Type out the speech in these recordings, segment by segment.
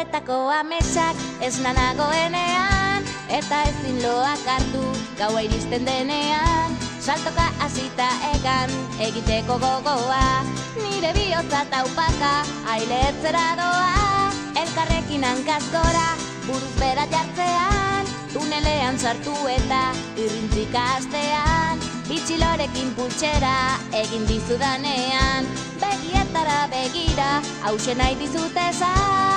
Zuetako ametsak ez nanagoenean, eta ezin loak hartu gaua iristen denean. Saltoka hasita egan egiteko gogoa, nire bihotza taupaka ailetzera doa. Elkarrekin hankaz gora, buruz bera jartzean, tunelean sartu eta irrintzika hastean. Itxilorekin pultsera egin dizudanean, begietara begira, hauxe nahi dizut esan.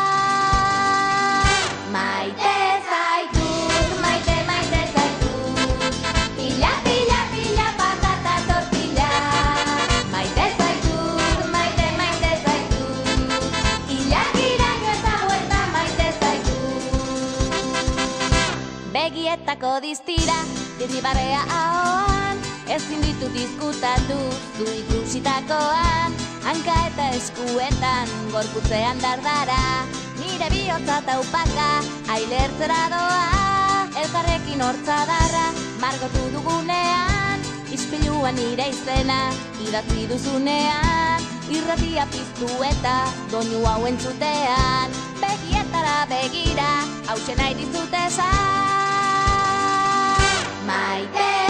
Maite zaitut, maite, maite zaitut, pila, pila, pila, patata tortilla. Maite zaitut, maite, maite zaitut, ilakiraino eta huerta maite zaitut. Begietako diztira, dirribarrea ahoan, ezin ditut izkutatu zu ikusitakoan. Hanka eta eskuetan, gorputzean dardara, nire bihotza taupaka ailertzera doa. Elkarrekin hortzadarra margotu dugunean, ispiluan nire izena idatzi duzunean. Irratia piztu eta doinu hau entzutean, begietara begira, hauxe nahi dizut esan. Maite